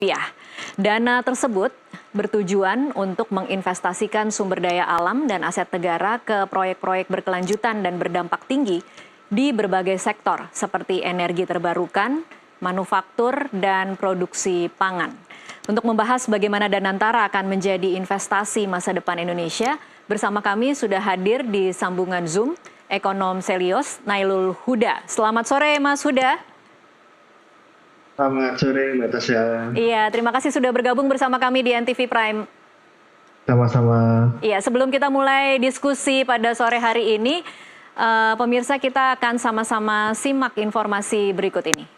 Rupiah. Dana tersebut bertujuan untuk menginvestasikan sumber daya alam dan aset negara ke proyek-proyek berkelanjutan dan berdampak tinggi di berbagai sektor seperti energi terbarukan, manufaktur, dan produksi pangan. Untuk membahas bagaimana Danantara akan menjadi investasi masa depan Indonesia, bersama kami sudah hadir di sambungan Zoom ekonom Selyos Nailul Huda. Selamat sore Mas Huda. Selamat sore Mbak Tasya. Iya, terima kasih sudah bergabung bersama kami di NTV Prime. Sama-sama. Iya, sebelum kita mulai diskusi pada sore hari ini, pemirsa kita akan sama-sama simak informasi berikut ini.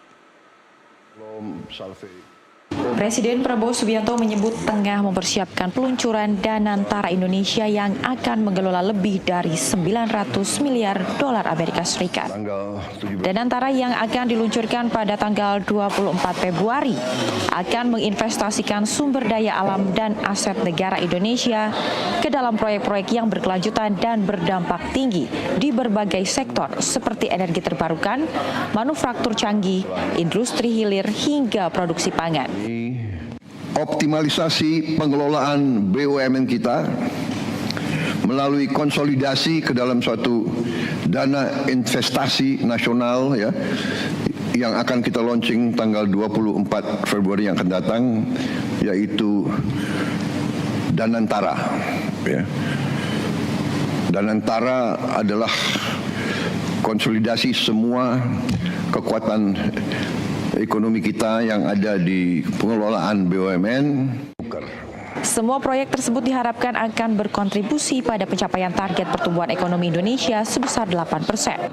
Presiden Prabowo Subianto menyebut tengah mempersiapkan peluncuran Danantara Indonesia yang akan mengelola lebih dari 900 miliar dolar Amerika Serikat. Danantara yang akan diluncurkan pada tanggal 24 Februari akan menginvestasikan sumber daya alam dan aset negara Indonesia ke dalam proyek-proyek yang berkelanjutan dan berdampak tinggi di berbagai sektor seperti energi terbarukan, manufaktur canggih, industri hilir hingga produksi pangan. Optimalisasi pengelolaan BUMN kita melalui konsolidasi ke dalam suatu dana investasi nasional ya, yang akan kita launching tanggal 24 Februari yang akan datang, yaitu Danantara ya. Danantara adalah konsolidasi semua kekuatan ekonomi kita yang ada di pengelolaan BUMN. Semua proyek tersebut diharapkan akan berkontribusi pada pencapaian target pertumbuhan ekonomi Indonesia sebesar 8%.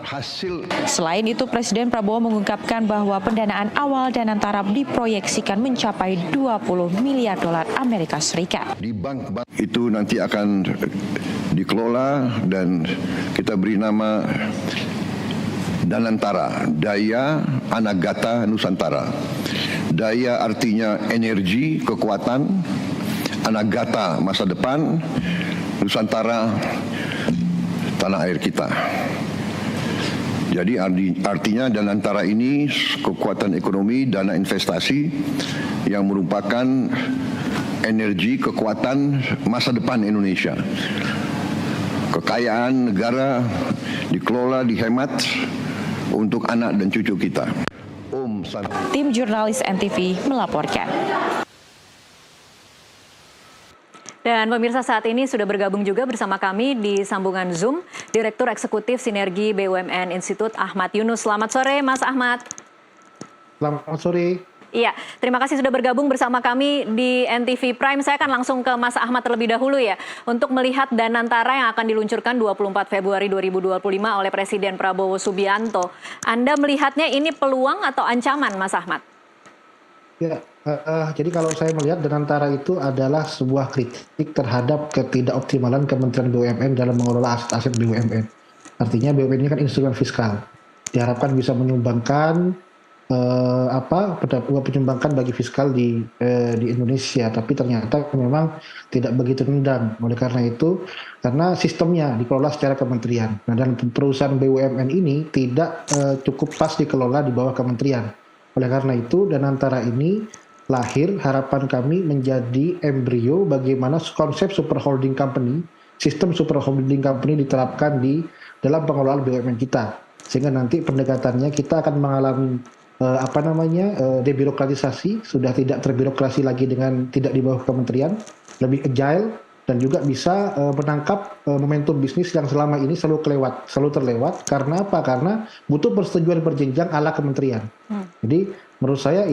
Selain itu, Presiden Prabowo mengungkapkan bahwa pendanaan awal Danantara diproyeksikan mencapai 20 miliar dolar Amerika Serikat. Di bank-bank itu nanti akan dikelola dan kita beri nama Danantara, Daya Anagata Nusantara. Daya artinya energi, kekuatan, Anagata masa depan, Nusantara tanah air kita. Jadi artinya Danantara ini kekuatan ekonomi, dana investasi yang merupakan energi, kekuatan masa depan Indonesia. Kekayaan negara dikelola, dihemat untuk anak dan cucu kita. Tim jurnalis NTV melaporkan. Dan pemirsa, saat ini sudah bergabung juga bersama kami di sambungan Zoom Direktur Eksekutif Sinergi BUMN Institut Ahmad Yunus. Selamat sore Mas Ahmad. Selamat sore. Iya, terima kasih sudah bergabung bersama kami di NTV Prime. Saya akan langsung ke Mas Ahmad terlebih dahulu ya, untuk melihat Danantara yang akan diluncurkan 24 Februari 2025 oleh Presiden Prabowo Subianto. Anda melihatnya ini peluang atau ancaman, Mas Ahmad? Ya, jadi kalau saya melihat Danantara itu adalah sebuah kritik terhadap ketidakoptimalan Kementerian BUMN dalam mengelola aset-aset BUMN. Artinya BUMN ini kan instrumen fiskal, diharapkan bisa menyumbangkan penyumbangkan bagi fiskal di Indonesia, tapi ternyata memang tidak begitu nendang. Oleh karena itu, karena sistemnya dikelola secara kementerian, nah, dan perusahaan BUMN ini tidak cukup pas dikelola di bawah kementerian. Oleh karena itu, Danantara ini lahir, harapan kami menjadi embrio bagaimana konsep super holding company, sistem super holding company diterapkan di dalam pengelolaan BUMN kita, sehingga nanti pendekatannya kita akan mengalami debirokratisasi, sudah tidak terbirokrasi lagi dengan tidak di bawah kementerian, lebih agile, dan juga bisa menangkap momentum bisnis yang selama ini selalu terlewat. Karena apa? Karena butuh persetujuan berjenjang ala kementerian. Jadi menurut saya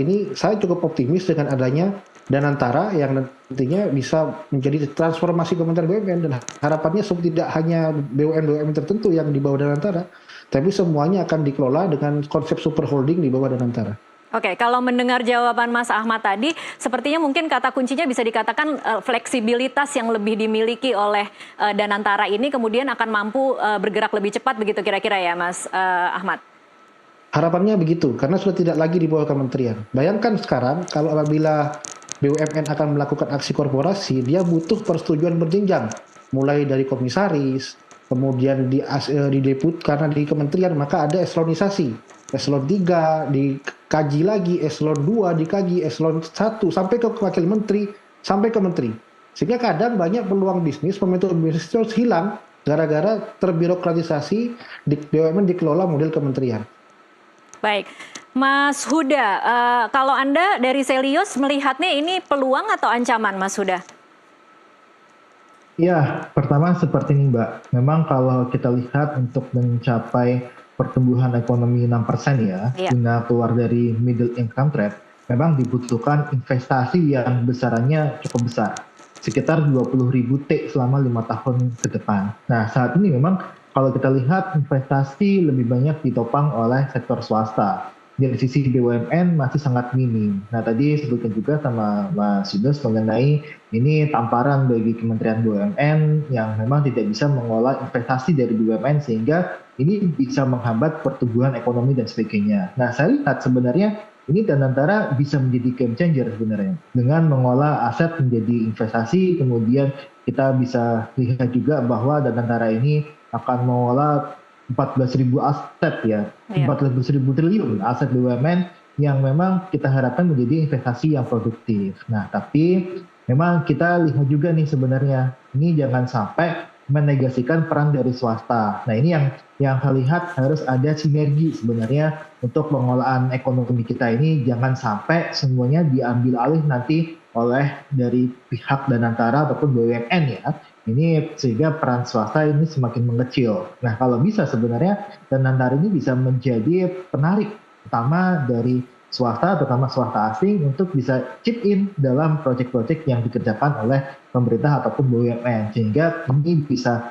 cukup optimis dengan adanya Danantara yang nantinya bisa menjadi transformasi Kementerian BUMN, dan harapannya tidak hanya BUMN tertentu yang di bawah Danantara, tapi semuanya akan dikelola dengan konsep super holding di bawah Danantara. Oke, kalau mendengar jawaban Mas Ahmad tadi, sepertinya mungkin kata kuncinya bisa dikatakan fleksibilitas yang lebih dimiliki oleh Danantara ini kemudian akan mampu bergerak lebih cepat, begitu kira-kira ya Mas Ahmad? Harapannya begitu, karena sudah tidak lagi di bawah kementerian. Bayangkan sekarang kalau apabila BUMN akan melakukan aksi korporasi, dia butuh persetujuan berjenjang, mulai dari komisaris, kemudian di deput, karena di kementerian maka ada eselonisasi. eselon 3 dikaji lagi, eselon 2 dikaji, eselon 1 sampai ke wakil menteri, sampai ke menteri. Sehingga kadang banyak peluang bisnis, momentum bisnis terus hilang gara-gara terbirokratisasi BUMN dikelola model kementerian. Baik, Mas Huda, kalau Anda dari Selios melihatnya ini peluang atau ancaman, Mas Huda? Ya, pertama seperti ini Mbak. Memang kalau kita lihat untuk mencapai pertumbuhan ekonomi 6% ya, guna keluar dari middle income trap, memang dibutuhkan investasi yang besarannya cukup besar. Sekitar 20.000 T selama 5 tahun ke depan. Nah, saat ini memang kalau kita lihat investasi lebih banyak ditopang oleh sektor swasta. Dari sisi BUMN masih sangat minim. Nah, tadi sebutkan juga sama Mas Yunus mengenai ini tamparan bagi Kementerian BUMN yang memang tidak bisa mengolah investasi dari BUMN sehingga ini bisa menghambat pertumbuhan ekonomi dan sebagainya. Nah, saya lihat sebenarnya ini Danantara bisa menjadi game changer sebenarnya. Dengan mengolah aset menjadi investasi, kemudian kita bisa lihat juga bahwa Danantara ini akan mengolah 14.000 aset ya, 14.000 triliun aset BUMN yang memang kita harapkan menjadi investasi yang produktif. Nah, tapi memang kita lihat juga nih sebenarnya, ini jangan sampai menegasikan peran dari swasta. Nah, ini yang saya lihat harus ada sinergi sebenarnya untuk pengolahan ekonomi kita ini, jangan sampai semuanya diambil alih nanti oleh dari pihak Danantara ataupun BUMN ya. Ini sehingga peran swasta ini semakin mengecil. Nah, kalau bisa sebenarnya Danantara ini bisa menjadi penarik utama dari swasta, terutama swasta asing untuk bisa chip in dalam proyek-proyek yang dikerjakan oleh pemerintah ataupun BUMN, sehingga ini bisa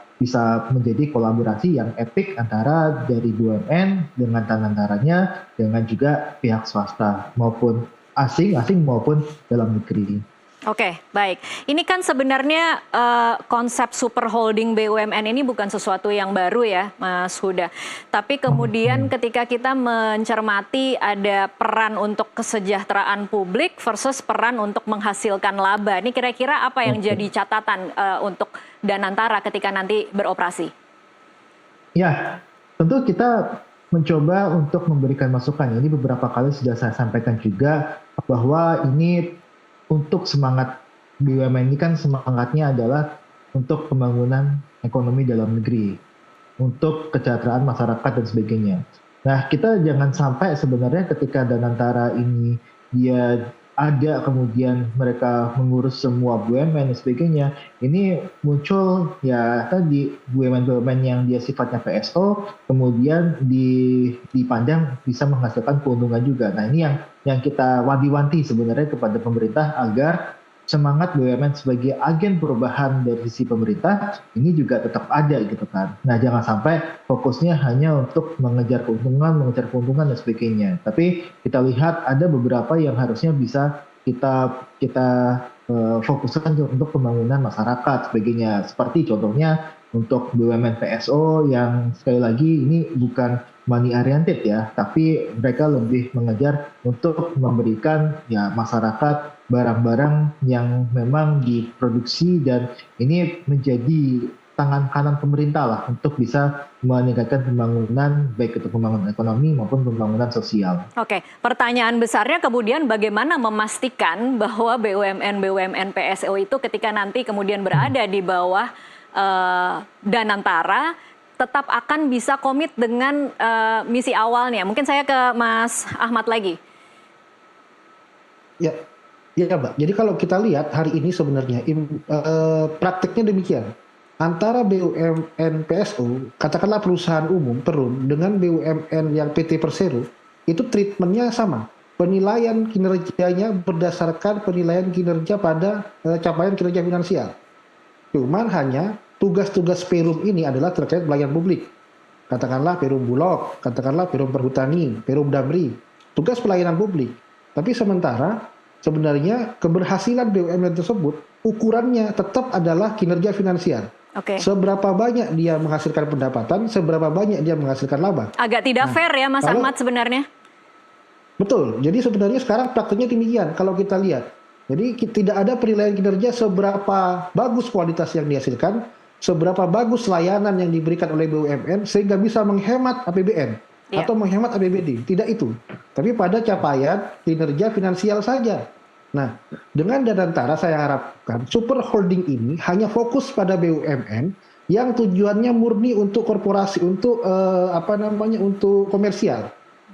menjadi kolaborasi yang epik antara dari BUMN dengan Danantaranya dengan juga pihak swasta maupun asing maupun dalam negeri. Oke, baik. Ini kan sebenarnya konsep super holding BUMN ini bukan sesuatu yang baru ya, Mas Huda. Tapi kemudian ketika kita mencermati ada peran untuk kesejahteraan publik versus peran untuk menghasilkan laba. Ini kira-kira apa yang jadi catatan untuk Danantara ketika nanti beroperasi? Ya, tentu kita mencoba untuk memberikan masukan. Ini beberapa kali sudah saya sampaikan juga bahwa ini untuk semangat BUMN ini kan semangatnya adalah untuk pembangunan ekonomi dalam negeri, untuk kesejahteraan masyarakat dan sebagainya. Nah, kita jangan sampai sebenarnya ketika Danantara ini dia ada kemudian mereka mengurus semua BUMN dan sebagainya, ini muncul ya tadi BUMN yang dia sifatnya PSO, kemudian dipandang bisa menghasilkan keuntungan juga. Nah, ini yang kita wanti-wanti sebenarnya kepada pemerintah agar semangat BUMN sebagai agen perubahan dari sisi pemerintah ini juga tetap ada gitu kan. Nah, jangan sampai fokusnya hanya untuk mengejar keuntungan dan sebagainya. Tapi kita lihat ada beberapa yang harusnya bisa kita fokuskan untuk pembangunan masyarakat sebagainya. Seperti contohnya untuk BUMN PSO yang sekali lagi ini bukan money oriented ya, tapi mereka lebih mengejar untuk memberikan ya masyarakat barang-barang yang memang diproduksi dan ini menjadi tangan kanan pemerintah lah untuk bisa meningkatkan pembangunan baik itu pembangunan ekonomi maupun pembangunan sosial. Oke, pertanyaan besarnya kemudian bagaimana memastikan bahwa BUMN PSO itu ketika nanti kemudian berada di bawah Danantara tetap akan bisa komit dengan misi awalnya. Mungkin saya ke Mas Ahmad lagi. Ya, Mbak. Jadi kalau kita lihat hari ini sebenarnya praktiknya demikian. Antara BUMN PSO, katakanlah perusahaan umum Perum dengan BUMN yang PT Persero, itu treatmentnya sama. Penilaian kinerjanya berdasarkan penilaian kinerja pada capaian kinerja finansial. Cuman hanya tugas-tugas Perum ini adalah terkait pelayanan publik. Katakanlah Perum Bulog, katakanlah Perum Perhutani, Perum Damri. Tugas pelayanan publik. Tapi sebenarnya keberhasilan BUMN tersebut ukurannya tetap adalah kinerja finansial. Oke. Seberapa banyak dia menghasilkan pendapatan, seberapa banyak dia menghasilkan laba. Agak tidak fair ya Mas Ahmad sebenarnya. Betul. Jadi sebenarnya sekarang praktiknya demikian kalau kita lihat. Jadi tidak ada penilaian kinerja seberapa bagus kualitas yang dihasilkan, seberapa bagus layanan yang diberikan oleh BUMN sehingga bisa menghemat APBN. atau menghemat APBD. Tidak itu. Tapi pada capaian kinerja finansial saja. Nah, dengan Danantara saya harapkan super holding ini hanya fokus pada BUMN yang tujuannya murni untuk korporasi, untuk untuk komersial.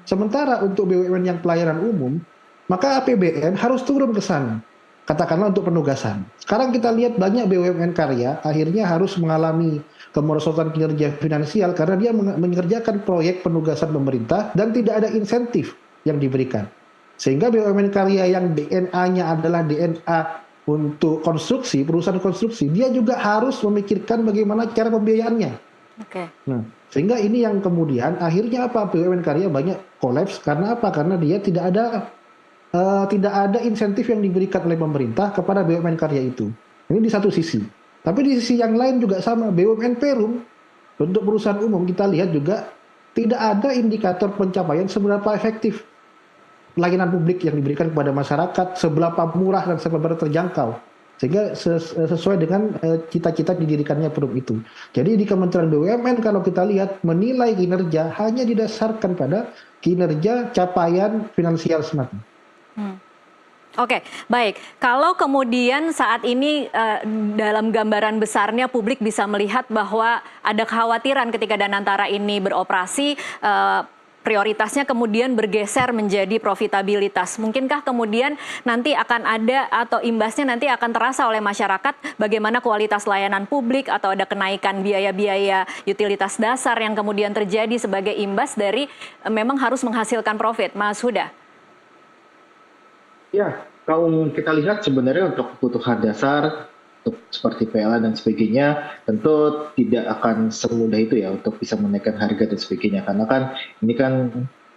Sementara untuk BUMN yang pelayanan umum, maka APBN harus turun ke sana. Katakanlah untuk penugasan. Sekarang kita lihat banyak BUMN karya akhirnya harus mengalami kemerosotan kinerja finansial karena dia mengerjakan proyek penugasan pemerintah dan tidak ada insentif yang diberikan. Sehingga BUMN karya yang DNA-nya adalah DNA untuk konstruksi, perusahaan konstruksi, dia juga harus memikirkan bagaimana cara pembiayaannya. Nah, sehingga ini yang kemudian akhirnya apa? BUMN karya banyak kolaps karena apa? Karena dia tidak ada insentif yang diberikan oleh pemerintah kepada BUMN karya itu. Ini di satu sisi. Tapi di sisi yang lain juga sama, BUMN Perum untuk perusahaan umum kita lihat juga tidak ada indikator pencapaian seberapa efektif pelayanan publik yang diberikan kepada masyarakat, seberapa murah dan seberapa terjangkau. Sehingga sesuai dengan cita-cita didirikannya Perum itu. Jadi di Kementerian BUMN kalau kita lihat menilai kinerja hanya didasarkan pada kinerja capaian finansial semata. Oke, baik. Kalau kemudian saat ini dalam gambaran besarnya publik bisa melihat bahwa ada kekhawatiran ketika Danantara ini beroperasi, prioritasnya kemudian bergeser menjadi profitabilitas. Mungkinkah kemudian nanti akan ada atau imbasnya nanti akan terasa oleh masyarakat bagaimana kualitas layanan publik atau ada kenaikan biaya-biaya utilitas dasar yang kemudian terjadi sebagai imbas dari memang harus menghasilkan profit, Mas Huda? Ya, kalau kita lihat sebenarnya untuk kebutuhan dasar untuk seperti PLN dan sebagainya tentu tidak akan semudah itu ya untuk bisa menaikkan harga dan sebagainya karena kan ini kan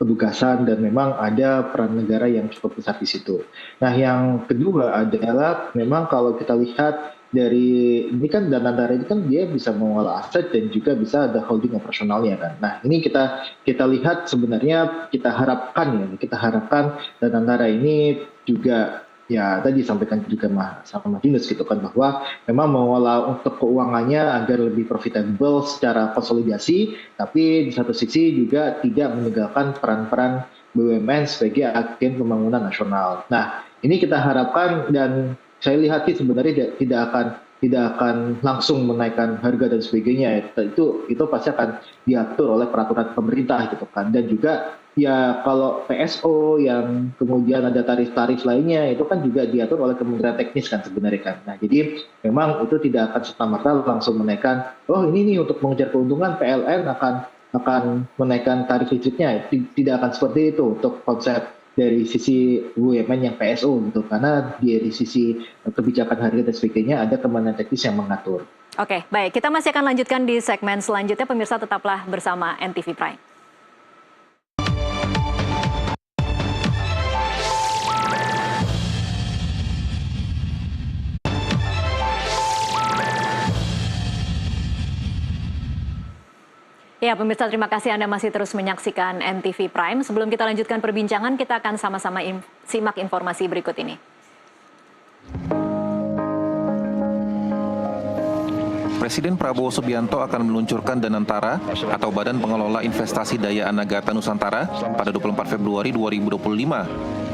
penugasan dan memang ada peran negara yang cukup besar di situ. Nah yang kedua adalah memang kalau kita lihat dari ini kan Danantara ini kan dia bisa mengolah aset dan juga bisa ada holding operasionalnya kan. Nah ini kita lihat sebenarnya kita harapkan Danantara ini juga ya tadi disampaikan juga sama Mas Yunus gitu kan bahwa memang mengolah untuk keuangannya agar lebih profitable secara konsolidasi, tapi di satu sisi juga tidak meninggalkan peran-peran BUMN sebagai agen pembangunan nasional. Nah ini kita harapkan dan saya lihat sebenarnya tidak akan langsung menaikkan harga dan sebagainya. Itu pasti akan diatur oleh peraturan pemerintah gitu kan dan juga ya kalau PSO yang kemudian ada tarif-tarif lainnya itu kan juga diatur oleh Kementerian Teknis kan sebenarnya kan. Nah jadi memang itu tidak akan serta-merta langsung menaikkan. Oh ini nih untuk mengejar keuntungan PLN akan menaikkan tarif listriknya. Tidak akan seperti itu untuk konsep dari sisi BUMN yang PSO gitu karena dari sisi kebijakan harga dan sebagainya ada Kementerian Teknis yang mengatur. Oke, baik. Kita masih akan lanjutkan di segmen selanjutnya. Pemirsa tetaplah bersama NTV Prime. Ya, pemirsa, terima kasih Anda masih terus menyaksikan NTV Prime. Sebelum kita lanjutkan perbincangan, kita akan sama-sama simak informasi berikut ini. Presiden Prabowo Subianto akan meluncurkan Danantara atau Badan Pengelola Investasi Daya Anagata Nusantara pada 24 Februari 2025.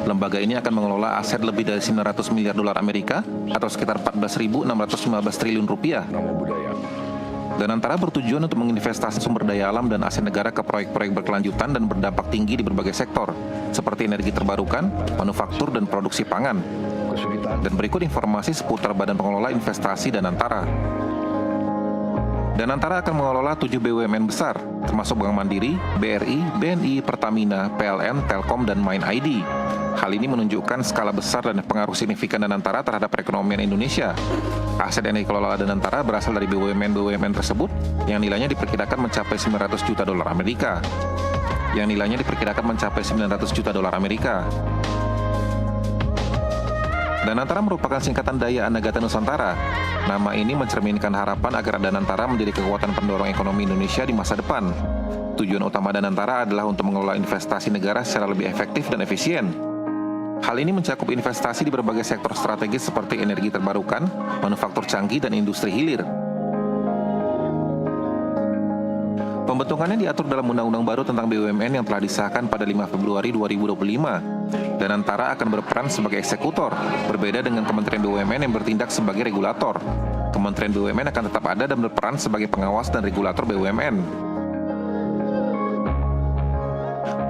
Lembaga ini akan mengelola aset lebih dari 900 miliar dolar Amerika atau sekitar 14.615 triliun rupiah. Danantara bertujuan untuk menginvestasi sumber daya alam dan aset negara ke proyek-proyek berkelanjutan dan berdampak tinggi di berbagai sektor, seperti energi terbarukan, manufaktur, dan produksi pangan. Dan berikut informasi seputar Badan Pengelola Investasi Danantara. Danantara akan mengelola 7 BUMN besar, termasuk Bank Mandiri, BRI, BNI, Pertamina, PLN, Telkom, dan MainID. Hal ini menunjukkan skala besar dan pengaruh signifikan Danantara terhadap perekonomian Indonesia. Aset yang dikelola Danantara berasal dari BUMN tersebut yang nilainya diperkirakan mencapai 900 juta dolar Amerika. Danantara merupakan singkatan Daya Anagata Nusantara. Nama ini mencerminkan harapan agar Danantara menjadi kekuatan pendorong ekonomi Indonesia di masa depan. Tujuan utama Danantara adalah untuk mengelola investasi negara secara lebih efektif dan efisien. Hal ini mencakup investasi di berbagai sektor strategis seperti energi terbarukan, manufaktur canggih, dan industri hilir. Pembentukannya diatur dalam Undang-Undang baru tentang BUMN yang telah disahkan pada 5 Februari 2025. Danantara akan berperan sebagai eksekutor, berbeda dengan Kementerian BUMN yang bertindak sebagai regulator. Kementerian BUMN akan tetap ada dan berperan sebagai pengawas dan regulator BUMN.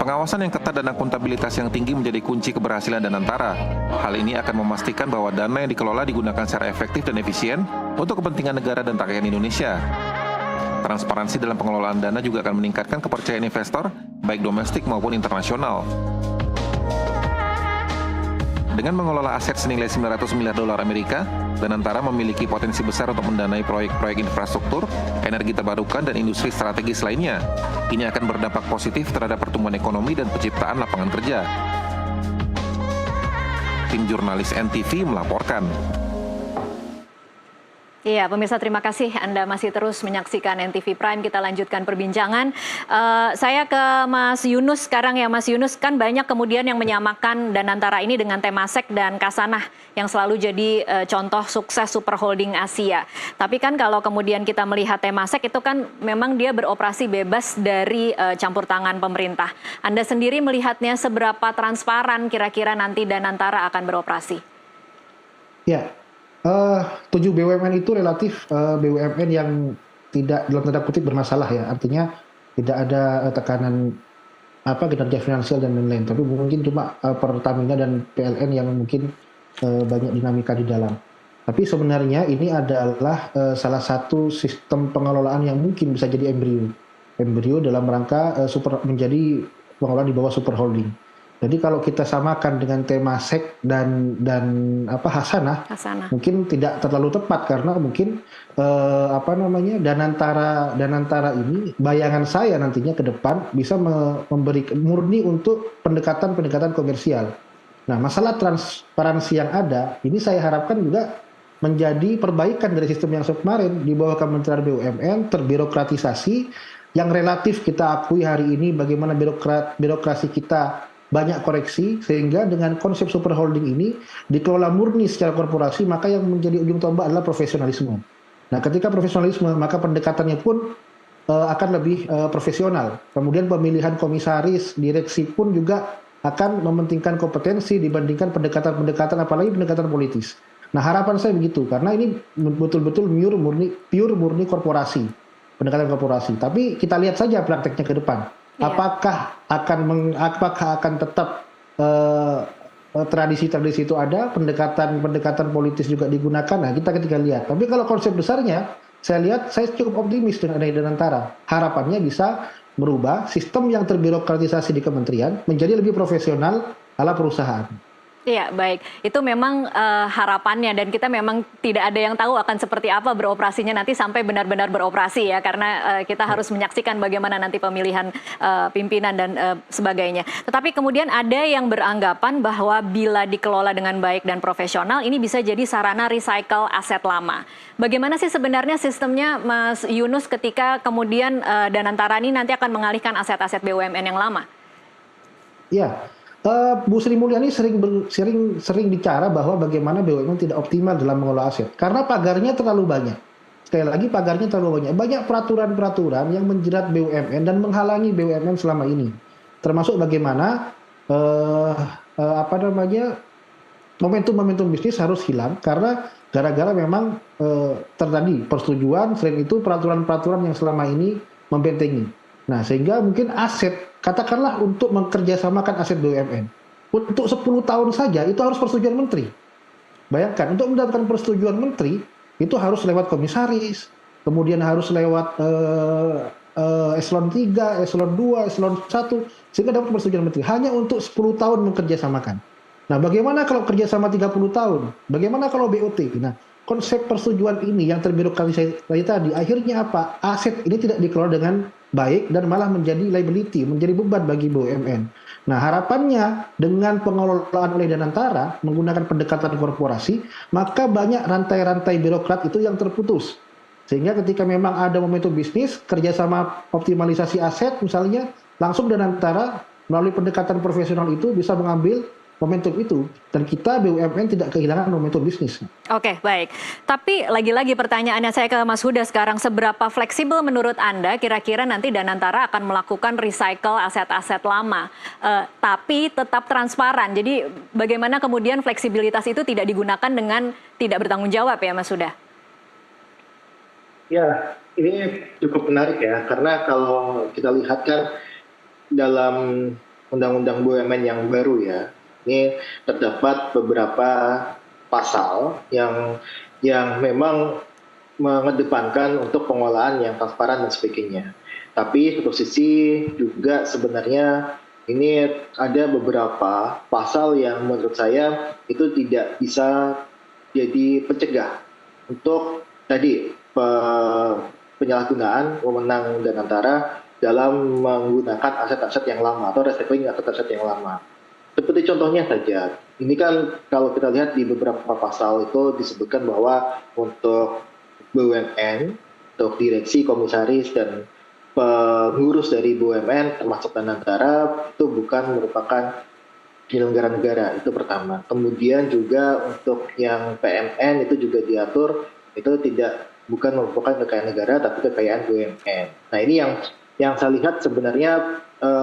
Pengawasan yang ketat dan akuntabilitas yang tinggi menjadi kunci keberhasilan Danantara. Hal ini akan memastikan bahwa dana yang dikelola digunakan secara efektif dan efisien untuk kepentingan negara dan rakyat Indonesia. Transparansi dalam pengelolaan dana juga akan meningkatkan kepercayaan investor, baik domestik maupun internasional. Dengan mengelola aset senilai 900 miliar dolar Amerika, Danantara memiliki potensi besar untuk mendanai proyek-proyek infrastruktur, energi terbarukan, dan industri strategis lainnya. Ini akan berdampak positif terhadap pertumbuhan ekonomi dan penciptaan lapangan kerja. Tim jurnalis NTV melaporkan. Iya, pemirsa terima kasih Anda masih terus menyaksikan NTV Prime. Kita lanjutkan perbincangan. Saya ke Mas Yunus sekarang ya. Mas Yunus, kan banyak kemudian yang menyamakan Danantara ini dengan Temasek dan Kasanah yang selalu jadi contoh sukses super holding Asia. Tapi kan kalau kemudian kita melihat Temasek itu kan memang dia beroperasi bebas dari campur tangan pemerintah. Anda sendiri melihatnya seberapa transparan kira-kira nanti Danantara akan beroperasi? Ya. 7 BUMN itu relatif BUMN yang tidak dalam tanda kutip bermasalah ya, artinya tidak ada tekanan kinerja finansial dan lain-lain, tapi mungkin cuma Pertamina dan PLN yang mungkin banyak dinamika di dalam. Tapi sebenarnya ini adalah salah satu sistem pengelolaan yang mungkin bisa jadi embrio dalam rangka menjadi pengelolaan di bawah super holding. Jadi kalau kita samakan dengan Temasek dan Hasanah, mungkin tidak terlalu tepat karena mungkin Danantara ini bayangan saya nantinya ke depan bisa memberi murni untuk pendekatan komersial. Nah, masalah transparansi yang ada ini saya harapkan juga menjadi perbaikan dari sistem yang kemarin di bawah Kementerian BUMN, terbirokratisasi yang relatif kita akui hari ini bagaimana birokrasi kita banyak koreksi, sehingga dengan konsep super holding ini dikelola murni secara korporasi, maka yang menjadi ujung tombak adalah profesionalisme. Nah, ketika profesionalisme, maka pendekatannya pun akan lebih profesional. Kemudian pemilihan komisaris, direksi pun juga akan mementingkan kompetensi dibandingkan pendekatan-pendekatan, apalagi pendekatan politis. Nah, harapan saya begitu, karena ini betul-betul pure murni korporasi, pendekatan korporasi. Tapi kita lihat saja prakteknya ke depan. Apakah akan tetap tradisi-tradisi itu ada, pendekatan politis juga digunakan? Nah, kita ketika lihat. Tapi kalau konsep besarnya, saya cukup optimis dengan adanya Danantara. Harapannya bisa merubah sistem yang terbirokratisasi di kementerian menjadi lebih profesional ala perusahaan. Iya, baik. Itu memang harapannya dan kita memang tidak ada yang tahu akan seperti apa beroperasinya nanti sampai benar-benar beroperasi ya, karena kita harus menyaksikan bagaimana nanti pemilihan pimpinan dan sebagainya. Tetapi kemudian ada yang beranggapan bahwa bila dikelola dengan baik dan profesional ini bisa jadi sarana recycle aset lama. Bagaimana sih sebenarnya sistemnya, Mas Yunus, ketika kemudian Danantara ini nanti akan mengalihkan aset-aset BUMN yang lama? Ya. Bu Sri Mulyani sering bicara bahwa bagaimana BUMN tidak optimal dalam mengelola aset karena pagarnya terlalu banyak. Sekali lagi pagarnya terlalu banyak. Banyak peraturan-peraturan yang menjerat BUMN dan menghalangi BUMN selama ini. Termasuk bagaimana momentum-momentum bisnis harus hilang karena gara-gara memang terjadi persetujuan, selain itu peraturan-peraturan yang selama ini membentengi. Nah, sehingga mungkin aset, katakanlah untuk mengerjasamakan aset BUMN, untuk 10 tahun saja itu harus persetujuan menteri. Bayangkan, untuk mendapatkan persetujuan menteri, itu harus lewat komisaris, kemudian harus lewat eselon 3, eselon 2, eselon 1, sehingga dapat persetujuan menteri. Hanya untuk 10 tahun mengerjasamakan. Nah, bagaimana kalau kerjasama 30 tahun? Bagaimana kalau BOT? Nah, konsep persetujuan ini yang terbirokratisasi tadi, akhirnya apa? Aset ini tidak dikelola dengan baik dan malah menjadi liability, menjadi beban bagi BUMN. Nah, harapannya dengan pengelolaan oleh Danantara menggunakan pendekatan korporasi, maka banyak rantai-rantai birokrat itu yang terputus. Sehingga ketika memang ada momentum bisnis, kerjasama optimalisasi aset misalnya, langsung Danantara melalui pendekatan profesional itu bisa mengambil momentum itu dan kita BUMN tidak kehilangan momentum bisnis. Oke, baik. Tapi lagi-lagi pertanyaannya saya ke Mas Huda sekarang, seberapa fleksibel menurut Anda kira-kira nanti Danantara akan melakukan recycle aset-aset lama, tapi tetap transparan. Jadi bagaimana kemudian fleksibilitas itu tidak digunakan dengan tidak bertanggung jawab ya Mas Huda? Ya, ini cukup menarik ya, karena kalau kita lihat kan dalam Undang-Undang BUMN yang baru ya, ini terdapat beberapa pasal yang memang mengedepankan untuk pengolahan yang transparan dan sebagainya. Tapi satu sisi juga sebenarnya ini ada beberapa pasal yang menurut saya itu tidak bisa jadi pencegah untuk tadi penyalahgunaan wewenang Danantara dalam menggunakan aset-aset yang lama atau recycling aset-aset yang lama. Seperti contohnya saja, ini kan kalau kita lihat di beberapa pasal itu disebutkan bahwa untuk BUMN, untuk direksi, komisaris, dan pengurus dari BUMN termasuk Danantara itu bukan merupakan penyelenggara negara, itu pertama. Kemudian juga untuk yang PMN itu juga diatur itu bukan merupakan kekayaan negara tapi kekayaan BUMN. Nah ini yang saya lihat sebenarnya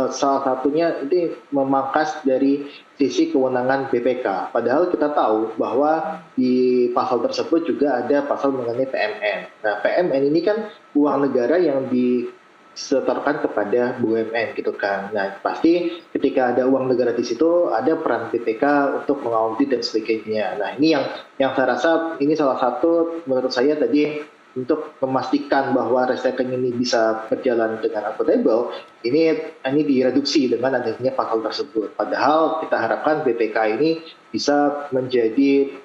salah satunya ini memangkas dari sisi kewenangan BPK. Padahal kita tahu bahwa di pasal tersebut juga ada pasal mengenai PMN. Nah PMN ini kan uang negara yang disetorkan kepada BUMN gitu kan. Nah pasti ketika ada uang negara di situ ada peran BPK untuk mengaudit dan sebagainya. Nah ini yang saya rasa ini salah satu menurut saya tadi untuk memastikan bahwa recycling ini bisa berjalan dengan akuntabel, ini direduksi dengan adanya pasal tersebut. Padahal kita harapkan BPK ini bisa menjadi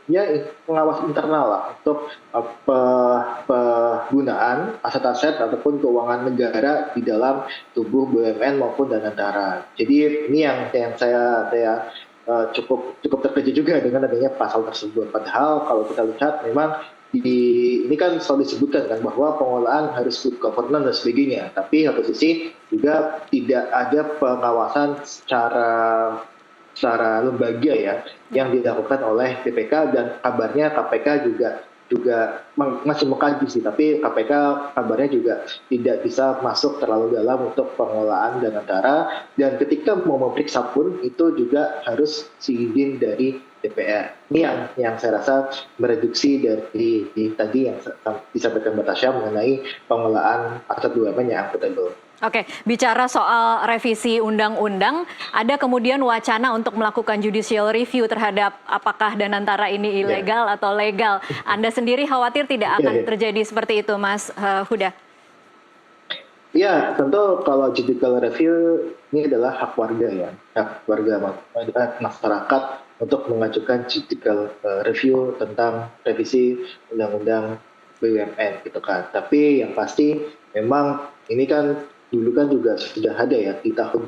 pengawas internal lah untuk penggunaan aset-aset ataupun keuangan negara di dalam tubuh BUMN maupun Danantara. Jadi ini yang saya cukup terkejut juga dengan adanya pasal tersebut. Padahal kalau kita lihat memang ini kan selalu disebutkan kan bahwa pengolahan harus good governance dan sebagainya. Tapi satu sisi juga tidak ada pengawasan secara lembaga ya yang dilakukan oleh BPK, dan kabarnya KPK juga masih mengkaji sih, tapi KPK kabarnya juga tidak bisa masuk terlalu dalam untuk pengolahan Danantara, dan ketika mau memeriksa pun itu juga harus izin dari DPR. Ini yang saya rasa mereduksi dari tadi yang disampaikan Mbak Tasya mengenai pengolahan aset BUMN yang akuntabel. Oke, bicara soal revisi undang-undang, ada kemudian wacana untuk melakukan judicial review terhadap apakah Danantara ini ilegal atau legal. Anda sendiri khawatir tidak akan terjadi seperti itu, Mas Huda? Ya, tentu kalau judicial review ini adalah hak warga ya, hak warga masyarakat untuk mengajukan judicial review tentang revisi undang-undang BUMN gitu kan. Tapi yang pasti memang ini kan dulu kan juga sudah ada ya di tahun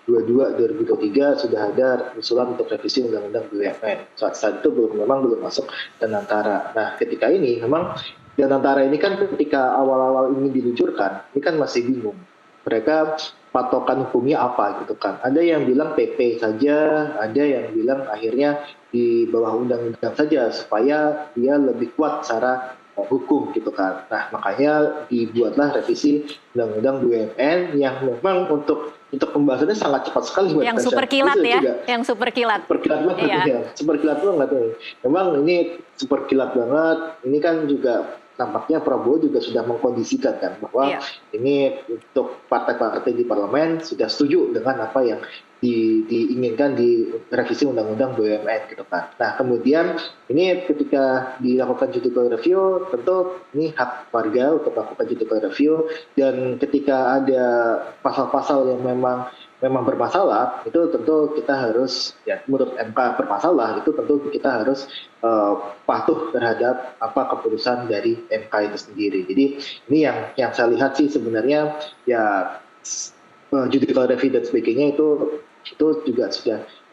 2022-2023 sudah ada usulan untuk revisi undang-undang BUMN. Saat itu memang belum masuk Danantara. Nah ketika ini memang Danantara ini kan ketika awal-awal ini diluncurkan ini kan masih bingung. Mereka patokan hukumnya apa gitu kan. Ada yang bilang PP saja, ada yang bilang akhirnya di bawah undang-undang saja supaya dia lebih kuat secara hukum gitu kan. Nah makanya dibuatlah revisi undang-undang BUMN yang memang untuk pembahasannya sangat cepat sekali. Yang super kilat ya, yang super kilat. Super kilat banget ya, super kilat banget. Memang ini super kilat banget. Ini kan juga tampaknya Prabowo juga sudah mengkondisikan kan bahwa ini untuk partai-partai di parlemen sudah setuju dengan apa yang diinginkan di revisi undang-undang BUMN gitu kan. Nah kemudian ini ketika dilakukan judicial review tentu ini hak warga untuk melakukan judicial review, dan ketika ada pasal-pasal yang memang bermasalah itu tentu kita harus ya menurut MK bermasalah itu tentu kita harus patuh terhadap apa keputusan dari MK itu sendiri. Jadi ini yang saya lihat sih sebenarnya ya judicial review dan sebagainya itu juga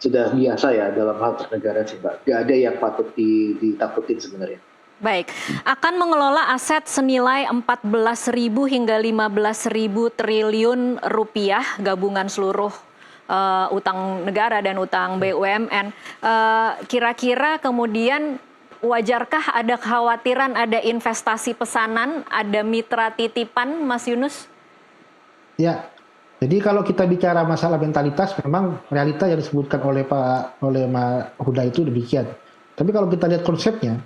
sudah biasa ya dalam hal bernegara sih Mbak. Gak ada yang patut ditakutin sebenarnya. Baik, akan mengelola aset senilai 14.000 hingga 15.000 triliun rupiah gabungan seluruh utang negara dan utang BUMN. Kira-kira kemudian wajarkah ada kekhawatiran ada investasi pesanan, ada mitra titipan, Mas Yunus? Ya, jadi kalau kita bicara masalah mentalitas, memang realita yang disebutkan oleh Mas Huda itu demikian. Tapi kalau kita lihat konsepnya,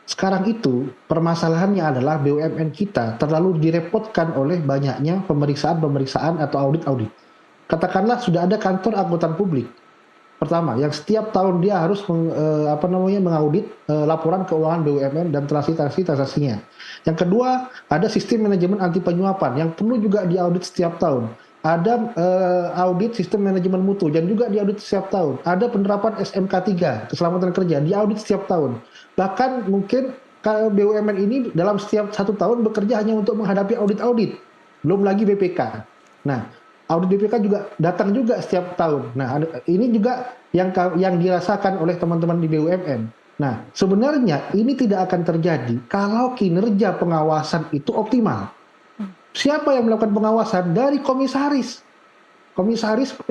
sekarang itu permasalahannya adalah BUMN kita terlalu direpotkan oleh banyaknya pemeriksaan atau audit-audit. Katakanlah sudah ada kantor akuntan publik. Pertama, yang setiap tahun dia harus mengaudit laporan keuangan BUMN dan transaksinya. Yang kedua, ada sistem manajemen anti penyuapan yang perlu juga diaudit setiap tahun. Ada audit sistem manajemen mutu dan juga diaudit setiap tahun. Ada penerapan SMK 3, keselamatan kerja, diaudit setiap tahun. Bahkan mungkin BUMN ini dalam setiap 1 tahun bekerja hanya untuk menghadapi audit-audit. Belum lagi BPK. Nah, audit BPK juga datang juga setiap tahun. Nah, ini juga yang dirasakan oleh teman-teman di BUMN. Nah, sebenarnya ini tidak akan terjadi kalau kinerja pengawasan itu optimal. Siapa yang melakukan pengawasan? Dari komisaris.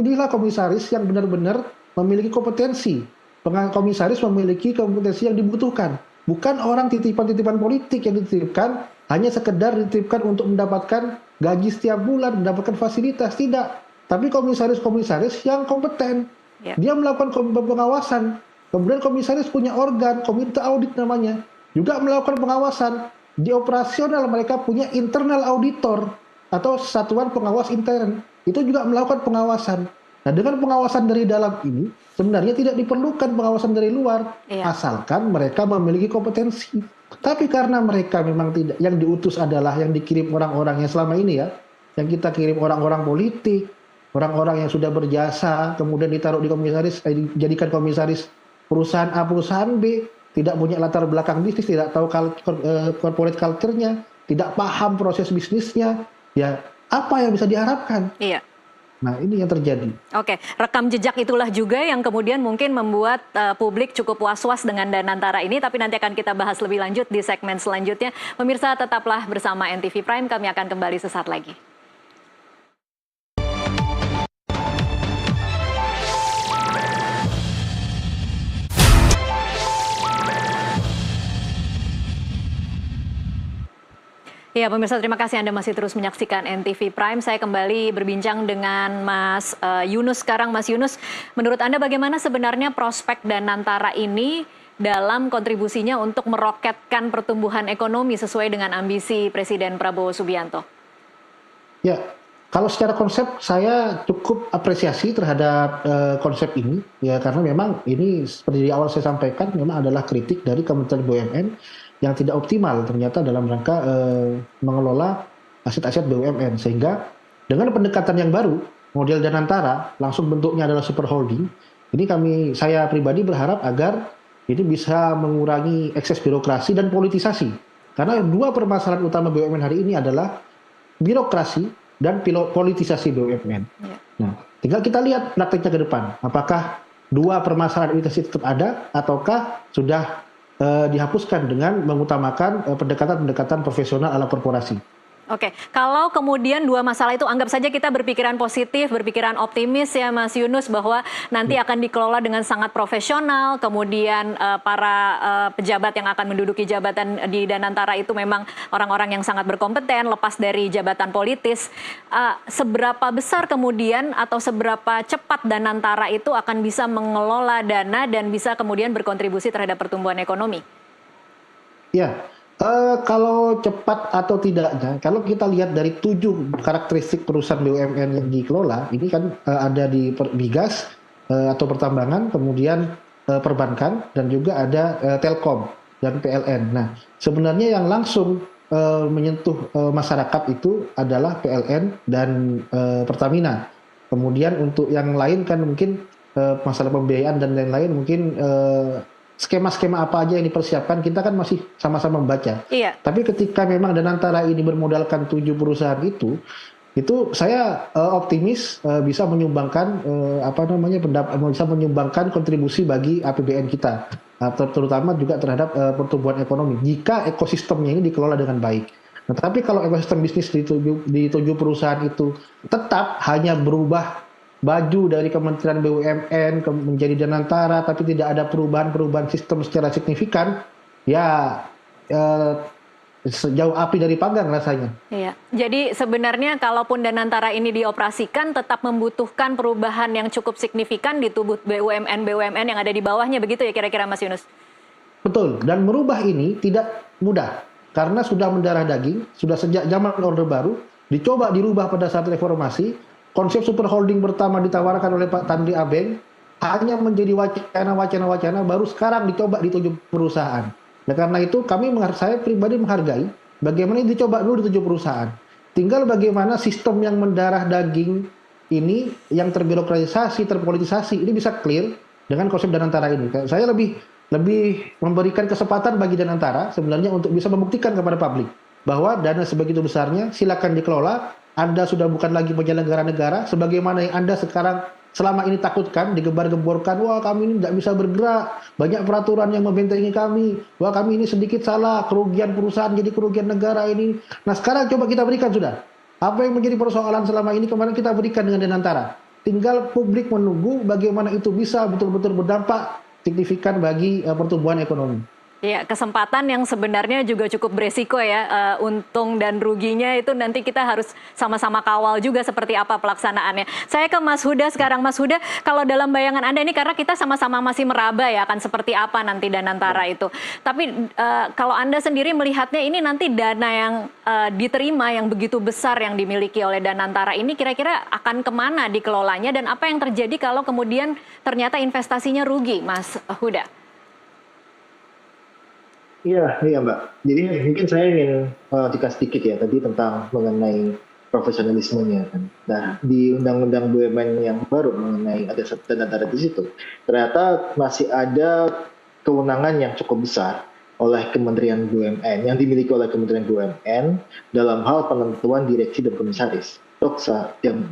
Inilah komisaris yang benar-benar memiliki kompetensi. Komisaris memiliki kompetensi yang dibutuhkan. Bukan orang titipan-titipan politik yang dititipkan, hanya sekedar dititipkan untuk mendapatkan gaji setiap bulan, mendapatkan fasilitas. Tidak. Tapi komisaris-komisaris yang kompeten. Dia melakukan pengawasan. Kemudian komisaris punya organ, komite audit namanya. Juga melakukan pengawasan. Di operasional mereka punya internal auditor atau satuan pengawas intern. Itu juga melakukan pengawasan. Nah, dengan pengawasan dari dalam ini, sebenarnya tidak diperlukan pengawasan dari luar, asalkan mereka memiliki kompetensi. Tapi karena mereka memang tidak, yang diutus adalah yang dikirim orang-orang yang selama ini yang kita kirim orang-orang politik, orang-orang yang sudah berjasa, kemudian ditaruh di komisaris, dijadikan komisaris perusahaan A, perusahaan B, tidak punya latar belakang bisnis, tidak tahu corporate culture-nya, tidak paham proses bisnisnya, ya apa yang bisa diharapkan? Iya. Nah, ini yang terjadi. Oke, rekam jejak itulah juga yang kemudian mungkin membuat publik cukup was-was dengan Danantara ini, tapi nanti akan kita bahas lebih lanjut di segmen selanjutnya. Pemirsa, tetaplah bersama NTV Prime, kami akan kembali sesaat lagi. Ya, pemirsa, terima kasih Anda masih terus menyaksikan NTV Prime. Saya kembali berbincang dengan Mas Yunus sekarang. Mas Yunus, menurut Anda bagaimana sebenarnya prospek Danantara ini dalam kontribusinya untuk meroketkan pertumbuhan ekonomi sesuai dengan ambisi Presiden Prabowo Subianto? Ya, kalau secara konsep saya cukup apresiasi terhadap konsep ini, ya karena memang ini seperti di awal saya sampaikan memang adalah kritik dari Kementerian BUMN yang tidak optimal ternyata dalam rangka mengelola aset-aset BUMN, sehingga dengan pendekatan yang baru model Danantara langsung bentuknya adalah super holding. Ini saya pribadi berharap agar ini bisa mengurangi ekses birokrasi dan politisasi, karena dua permasalahan utama BUMN hari ini adalah birokrasi dan politisasi BUMN. Nah, tinggal kita lihat prakteknya ke depan, apakah dua permasalahan ini tetap ada ataukah sudah dihapuskan dengan mengutamakan pendekatan-pendekatan profesional ala korporasi. Oke, kalau kemudian dua masalah itu anggap saja kita berpikiran positif, berpikiran optimis ya Mas Yunus, bahwa nanti akan dikelola dengan sangat profesional, kemudian para pejabat yang akan menduduki jabatan di Danantara itu memang orang-orang yang sangat berkompeten, lepas dari jabatan politis. Seberapa besar kemudian atau seberapa cepat Danantara itu akan bisa mengelola dana dan bisa kemudian berkontribusi terhadap pertumbuhan ekonomi? Ya. Kalau cepat atau tidaknya, kalau kita lihat dari 7 karakteristik perusahaan BUMN yang dikelola, ini kan ada di migas atau pertambangan, kemudian perbankan, dan juga ada telkom dan PLN. Nah, sebenarnya yang langsung menyentuh masyarakat itu adalah PLN dan Pertamina. Kemudian untuk yang lain kan mungkin masalah pembiayaan dan lain-lain mungkin skema-skema apa aja yang dipersiapkan, kita kan masih sama-sama membaca. Iya. Tapi ketika memang Danantara ini bermodalkan 7 perusahaan itu saya optimis bisa menyumbangkan bisa menyumbangkan kontribusi bagi APBN kita, terutama juga terhadap pertumbuhan ekonomi jika ekosistemnya ini dikelola dengan baik. Nah, tapi kalau ekosistem bisnis di 7 perusahaan itu tetap hanya berubah baju dari Kementerian BUMN menjadi Danantara, tapi tidak ada perubahan sistem secara signifikan, ya sejauh api dari panggang rasanya. Iya. Jadi sebenarnya kalaupun Danantara ini dioperasikan, tetap membutuhkan perubahan yang cukup signifikan di tubuh BUMN yang ada di bawahnya, begitu ya kira-kira Mas Yunus? Betul, dan merubah ini tidak mudah, karena sudah mendarah daging, sudah sejak zaman Orde Baru, dicoba dirubah pada saat reformasi, konsep super holding pertama ditawarkan oleh Pak Tanri Abeng, hanya menjadi wacana, baru sekarang dicoba di 7 perusahaan. Nah, karena itu saya pribadi menghargai bagaimana ini dicoba dulu di 7 perusahaan. Tinggal bagaimana sistem yang mendarah daging ini, yang terbirokratisasi, terpolitisasi, ini bisa clear dengan konsep Danantara ini. Saya lebih memberikan kesempatan bagi Danantara sebenarnya untuk bisa membuktikan kepada publik bahwa dana sebegitu besarnya silakan dikelola. Anda sudah bukan lagi penyelenggara negara sebagaimana yang Anda sekarang selama ini takutkan, digembar-gemborkan, wah kami ini tidak bisa bergerak, banyak peraturan yang membentengi kami, wah kami ini sedikit salah, kerugian perusahaan jadi kerugian negara ini. Nah sekarang coba kita berikan sudah. Apa yang menjadi persoalan selama ini kemarin kita berikan dengan Danantara. Tinggal publik menunggu bagaimana itu bisa betul-betul berdampak signifikan bagi pertumbuhan ekonomi. Ya, kesempatan yang sebenarnya juga cukup beresiko ya, untung dan ruginya itu nanti kita harus sama-sama kawal juga seperti apa pelaksanaannya. Saya ke Mas Huda sekarang. Mas Huda, kalau dalam bayangan Anda ini karena kita sama-sama masih meraba ya akan seperti apa nanti Danantara itu. Tapi kalau Anda sendiri melihatnya ini nanti dana yang diterima yang begitu besar yang dimiliki oleh Danantara ini kira-kira akan kemana dikelolanya dan apa yang terjadi kalau kemudian ternyata investasinya rugi, Mas Huda? Iya Mbak. Jadi mungkin saya ingin dikasih sedikit ya tadi tentang mengenai profesionalismenya kan. Nah di Undang-Undang BUMN yang baru mengenai ada Danantara di situ, ternyata masih ada kewenangan yang cukup besar oleh Kementerian BUMN yang dimiliki oleh Kementerian BUMN dalam hal penentuan direksi dan komisaris. Untuk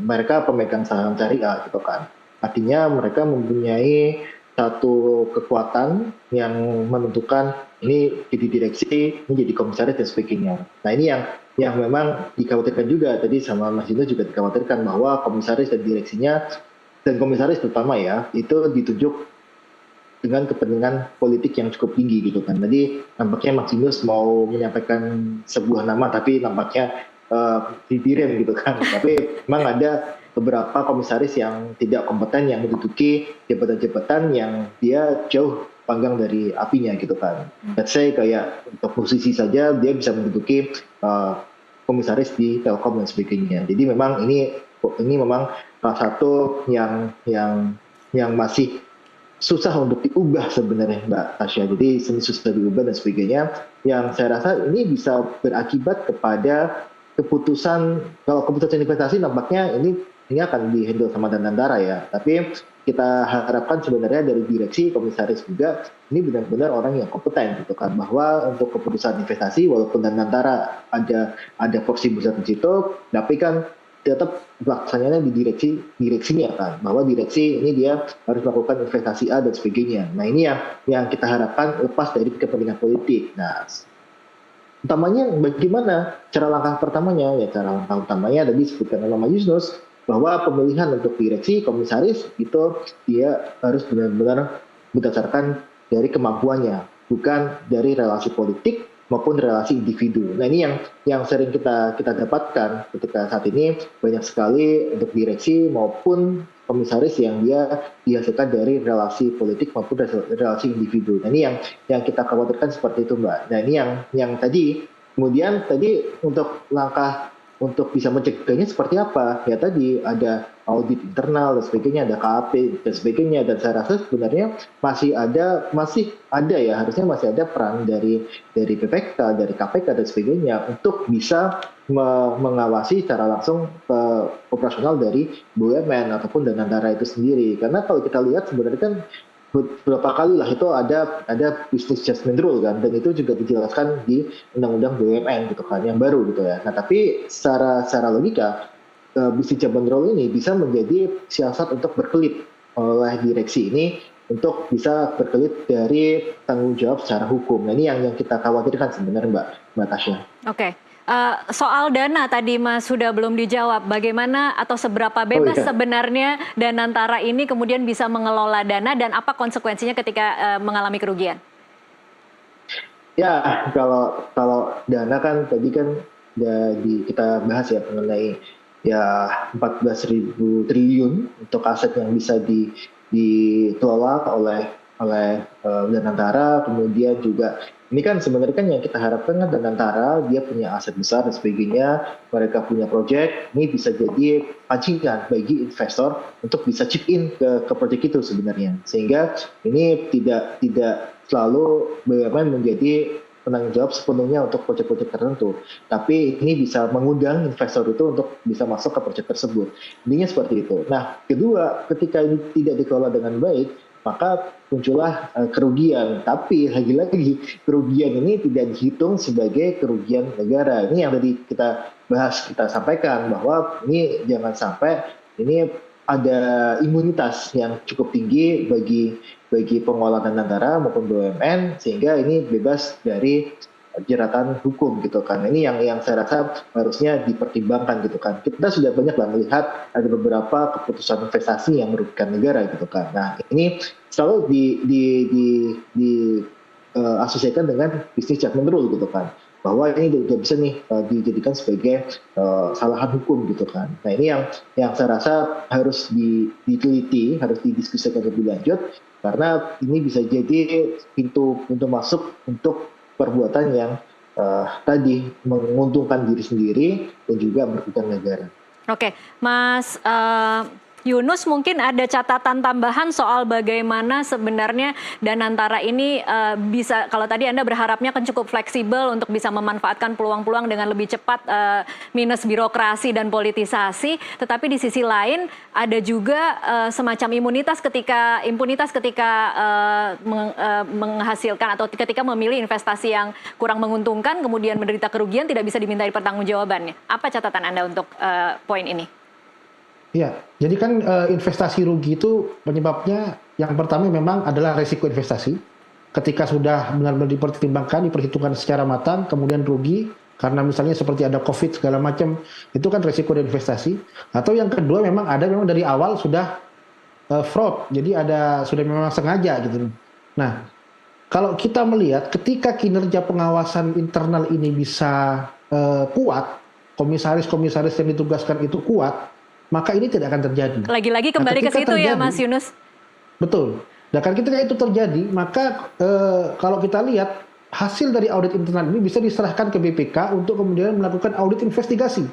mereka pemegang saham syariah gitu kan. Artinya mereka mempunyai satu kekuatan yang menentukan ini jadi direksi, ini jadi komisaris dan sebagainya. Nah ini yang memang dikhawatirkan juga tadi sama Mas Dino juga dikhawatirkan bahwa komisaris dan direksinya dan komisaris terutama ya itu ditunjuk dengan kepentingan politik yang cukup tinggi gitu kan. Tadi nampaknya Mas Dino mau menyampaikan sebuah nama tapi nampaknya direm gitu kan. Tapi memang ada beberapa komisaris yang tidak kompeten yang menduduki jabatan-jabatan yang dia jauh panggang dari apinya gitu kan. Let's say kayak untuk posisi saja dia bisa menduduki komisaris di Telkom dan sebagainya. Jadi memang ini memang salah satu yang masih susah untuk diubah sebenarnya Mbak Tasya. Jadi susah diubah dan sebagainya. Yang saya rasa ini bisa berakibat kepada keputusan, kalau keputusan investasi nampaknya ini akan dihandle sama Danantara ya. Tapi kita harapkan sebenarnya dari direksi komisaris juga ini benar-benar orang yang kompeten gitu kan, bahwa untuk keputusan investasi walaupun Danantara ada porsi besar di situ, tapi kan tetap pelaksananya di direksinya kan, bahwa direksi ini dia harus melakukan investasi A dan sebagainya. Nah ini yang kita harapkan lepas dari kepentingan politik. Nah utamanya bagaimana cara langkah pertamanya ya, cara langkah utamanya tadi disebutkan oleh Mas Yunus bahwa pemilihan untuk direksi komisaris itu dia harus benar-benar berdasarkan dari kemampuannya, bukan dari relasi politik maupun relasi individu. Nah ini yang sering kita dapatkan ketika saat ini banyak sekali untuk direksi maupun komisaris yang dia dihasilkan dari relasi politik maupun relasi individu. Nah ini yang kita khawatirkan seperti itu Mbak. Nah ini yang tadi kemudian tadi untuk langkah untuk bisa mencegahnya seperti apa? Ya tadi ada audit internal dan sebagainya, ada KAP dan sebagainya, dan saya rasa sebenarnya masih ada ya, harusnya masih ada peran dari PPK, dari KPK dan sebagainya untuk bisa mengawasi secara langsung operasional dari BUMN ataupun Danantara itu sendiri. Karena kalau kita lihat sebenarnya kan beberapa kali lah itu ada business judgment rule kan, dan itu juga dijelaskan di undang-undang BUMN gitu kan yang baru gitu ya. Nah tapi secara logika business judgment rule ini bisa menjadi siasat untuk berkelit oleh direksi ini untuk bisa berkelit dari tanggung jawab secara hukum. Nah ini yang kita khawatirkan sebenarnya Mbak Tasya. Oke. Soal dana tadi Mas sudah belum dijawab. Bagaimana atau seberapa bebas sebenarnya Danantara ini kemudian bisa mengelola dana dan apa konsekuensinya ketika mengalami kerugian? Ya, kalau dana kan tadi kan kita bahas ya mengenai ya 14.000 triliun untuk aset yang bisa dikelola oleh Danantara. Kemudian juga ini kan sebenarnya kan yang kita harapkan kan Danantara dia punya aset besar dan sebagainya, mereka punya proyek, ini bisa jadi pancingan bagi investor untuk bisa chip in ke proyek itu sebenarnya, sehingga ini tidak selalu BUMN menjadi penanggung jawab sepenuhnya untuk proyek-proyek tertentu, tapi ini bisa mengundang investor itu untuk bisa masuk ke proyek tersebut. Intinya seperti itu. Nah, kedua, ketika ini tidak dikelola dengan baik, maka muncullah kerugian. Tapi lagi-lagi kerugian ini tidak dihitung sebagai kerugian negara. Ini yang tadi kita bahas, kita sampaikan bahwa ini jangan sampai ini ada imunitas yang cukup tinggi bagi pengelola Danantara maupun BUMN, sehingga ini bebas dari jeratan hukum gitu kan. Ini yang saya rasa harusnya dipertimbangkan gitu kan. Kita sudah banyak lah melihat ada beberapa keputusan investasi yang merugikan negara gitu kan. Nah, ini selalu asosiasikan dengan bisnis judgment rule gitu kan, bahwa ini tidak bisa nih dijadikan sebagai kesalahan hukum gitu kan. Nah, ini yang saya rasa harus diteliti, harus didiskusikan lebih lanjut, karena ini bisa jadi pintu masuk untuk perbuatan yang tadi menguntungkan diri sendiri dan juga merugikan negara. Oke, Mas Yunus, mungkin ada catatan tambahan soal bagaimana sebenarnya Danantara ini bisa, kalau tadi Anda berharapnya kan cukup fleksibel untuk bisa memanfaatkan peluang-peluang dengan lebih cepat, minus birokrasi dan politisasi, tetapi di sisi lain ada juga semacam impunitas ketika menghasilkan atau ketika memilih investasi yang kurang menguntungkan, kemudian menderita kerugian, tidak bisa dimintai pertanggungjawabannya. Apa catatan Anda untuk poin ini? Ya, jadi kan investasi rugi itu penyebabnya yang pertama memang adalah resiko investasi. Ketika sudah benar-benar dipertimbangkan, diperhitungkan secara matang, kemudian rugi karena misalnya seperti ada COVID segala macam, itu kan resiko dari investasi. Atau yang kedua memang dari awal sudah fraud, jadi sudah memang sengaja gitu. Nah, kalau kita melihat ketika kinerja pengawasan internal ini bisa kuat, komisaris-komisaris yang ditugaskan itu kuat, maka ini tidak akan terjadi. Lagi-lagi kembali ke situ ya, Mas Yunus. Betul. Dan kan ketika itu terjadi, maka kalau kita lihat hasil dari audit internal ini bisa diserahkan ke BPK untuk kemudian melakukan audit investigasi.